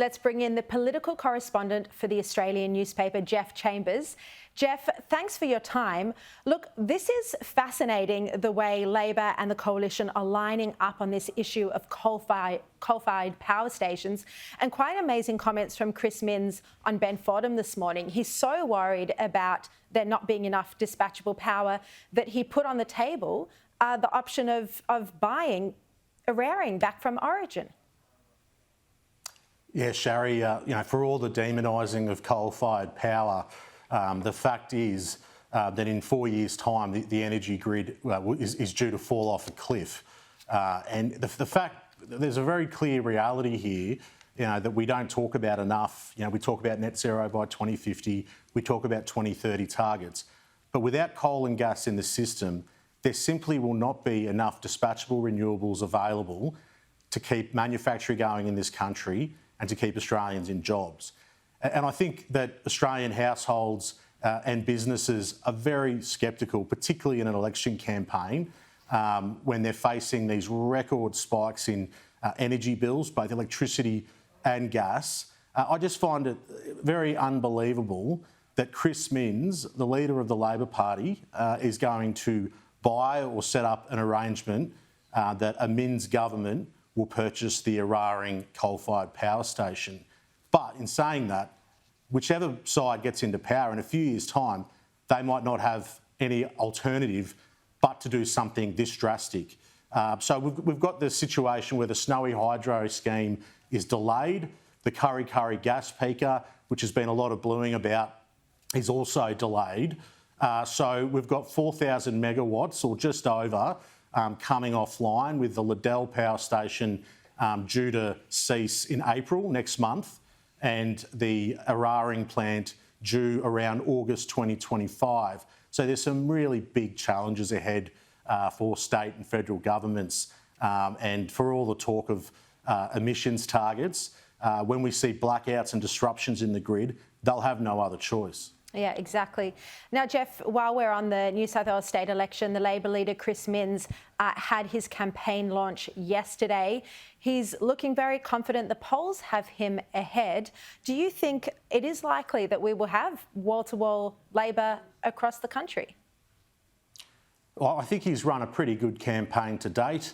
Let's bring in the political correspondent for the Australian newspaper, Geoff Chambers. Geoff, thanks for your time. Look, this is fascinating, the way Labor and the Coalition are lining up on this issue of coal-fired power stations, and quite amazing comments from Chris Minns on Ben Fordham this morning. He's so worried about there not being enough dispatchable power that he put on the table the option of buying Eraring back from Origin. Yeah, Sharri, for all the demonising of coal-fired power, the fact is that in 4 years' time, the energy grid is due to fall off a cliff. And the fact, there's a very clear reality here, that we don't talk about enough. We talk about net zero by 2050, we talk about 2030 targets. But without coal and gas in the system, there simply will not be enough dispatchable renewables available to keep manufacturing going in this country and to keep Australians in jobs. And I think that Australian households and businesses are very sceptical, particularly in an election campaign, when they're facing these record spikes in energy bills, both electricity and gas. I just find it very unbelievable that Chris Minns, the leader of the Labor Party, is going to buy or set up an arrangement that a Minns government will purchase the Eraring coal-fired power station. But in saying that, whichever side gets into power in a few years' time, they might not have any alternative but to do something this drastic. So we've got this situation where the Snowy Hydro scheme is delayed. The Kurri Kurri gas peaker, which has been a lot of bluing about, is also delayed. So we've got 4,000 megawatts or just over coming offline, with the Liddell power station due to cease in April next month, and the Eraring plant due around August 2025. So there's some really big challenges ahead for state and federal governments, and for all the talk of emissions targets, when we see blackouts and disruptions in the grid, they'll have no other choice. Yeah, exactly. Now, Geoff, while we're on the New South Wales state election, the Labor leader Chris Minns had his campaign launch yesterday. He's looking very confident. The polls have him ahead. Do you think it is likely that we will have wall-to-wall Labor across the country? Well, I think he's run a pretty good campaign to date.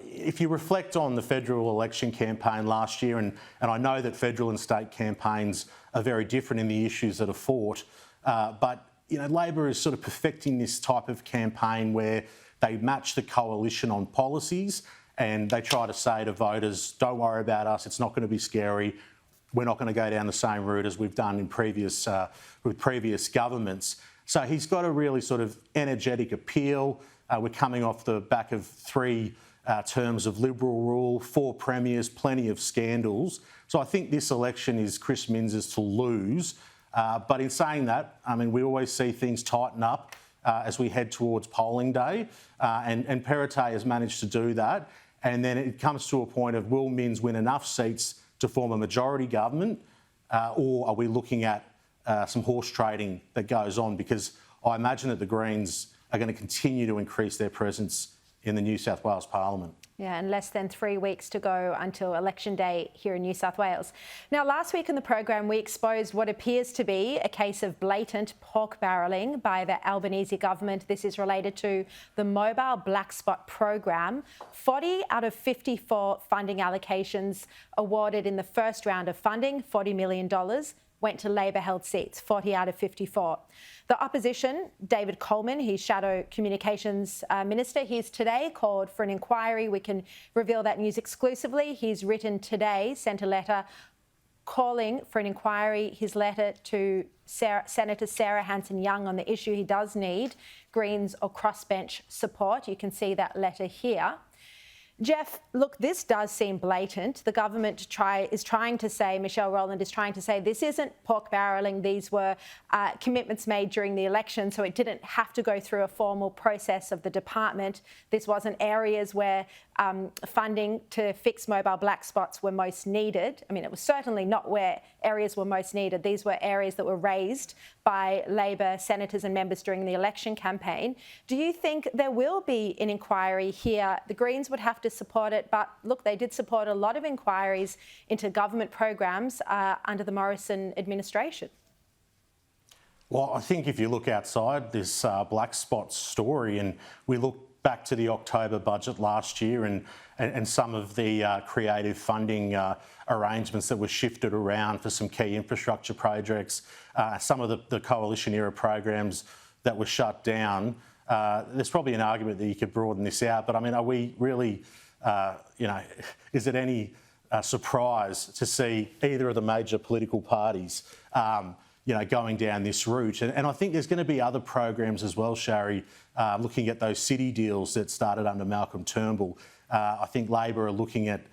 If you reflect on the federal election campaign last year, and I know that federal and state campaigns are very different in the issues that are fought, but Labor is sort of perfecting this type of campaign where they match the coalition on policies and they try to say to voters, don't worry about us, it's not going to be scary, we're not going to go down the same route as we've done in with previous governments. So he's got a really sort of energetic appeal. We're coming off the back of 3 terms of Liberal rule, 4 premiers, plenty of scandals. So I think this election is Chris Minns' to lose. But in saying that, I mean, we always see things tighten up as we head towards polling day. And Perrottet has managed to do that. And then it comes to a point of, will Minns win enough seats to form a majority government? Or are we looking at some horse trading that goes on? Because I imagine that the Greens are going to continue to increase their presence in the New South Wales Parliament. Yeah, and less than 3 weeks to go until election day here in New South Wales. Now, last week in the program, we exposed what appears to be a case of blatant pork barrelling by the Albanese government. This is related to the mobile Blackspot program. 40 out of 54 funding allocations awarded in the first round of funding, $40 million, went to Labor-held seats, 40 out of 54. The opposition, David Coleman, he's Shadow Communications Minister, he's today called for an inquiry. We can reveal that news exclusively. He's written today, sent a letter calling for an inquiry. His letter to Senator Sarah Hanson-Young on the issue. He does need Greens or crossbench support. You can see that letter here. Geoff, look, this does seem blatant. The government is trying to say, Michelle Rowland is trying to say, this isn't pork barrelling. These were commitments made during the election, so it didn't have to go through a formal process of the department. This wasn't areas where funding to fix mobile black spots were most needed. I mean, it was certainly not where areas were most needed. These were areas that were raised by Labor senators and members during the election campaign. Do you think there will be an inquiry here? The Greens would have to support it. But look, they did support a lot of inquiries into government programs under the Morrison administration. Well, I think if you look outside this Blackspot story and we look back to the October budget last year and some of the creative funding arrangements that were shifted around for some key infrastructure projects, some of the coalition-era programs that were shut down, there's probably an argument that you could broaden this out. But I mean, are we really, is it any surprise to see either of the major political parties going down this route? And I think there's going to be other programs as well, Sharri, looking at those city deals that started under Malcolm Turnbull. I think Labor are looking at,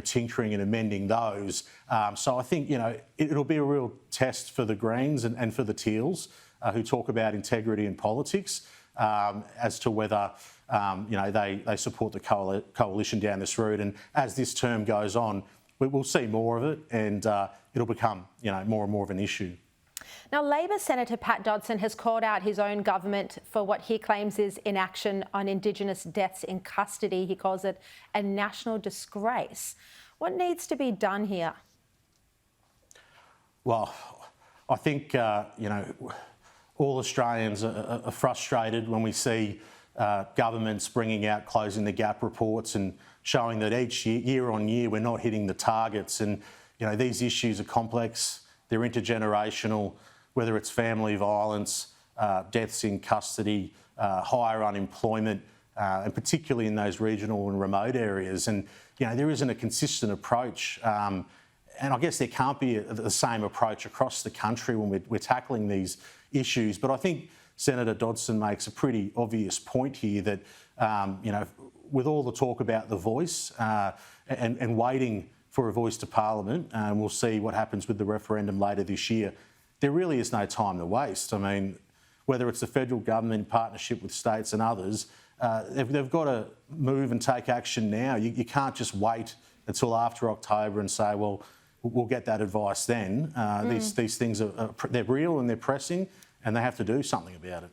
tinkering and amending those. So I think, it'll be a real test for the Greens and for the Teals, who talk about integrity in politics, as to whether, they support the coalition down this route. And as this term goes on, we'll see more of it, and it'll become, more and more of an issue. Now, Labor Senator Pat Dodson has called out his own government for what he claims is inaction on Indigenous deaths in custody. He calls it a national disgrace. What needs to be done here? Well, I think, all Australians are frustrated when we see governments bringing out closing the gap reports and showing that each year on year we're not hitting the targets. And, these issues are complex, they're intergenerational, whether it's family violence, deaths in custody, higher unemployment, and particularly in those regional and remote areas. And, there isn't a consistent approach. And I guess there can't be the same approach across the country when we're tackling these issues. But I think Senator Dodson makes a pretty obvious point here that, with all the talk about the voice and waiting for a voice to Parliament, and we'll see what happens with the referendum later this year, there really is no time to waste. I mean, whether it's the federal government in partnership with states and others, they've got to move and take action now. You can't just wait until after October and say, well, we'll get that advice then. These things they're real and they're pressing, and they have to do something about it.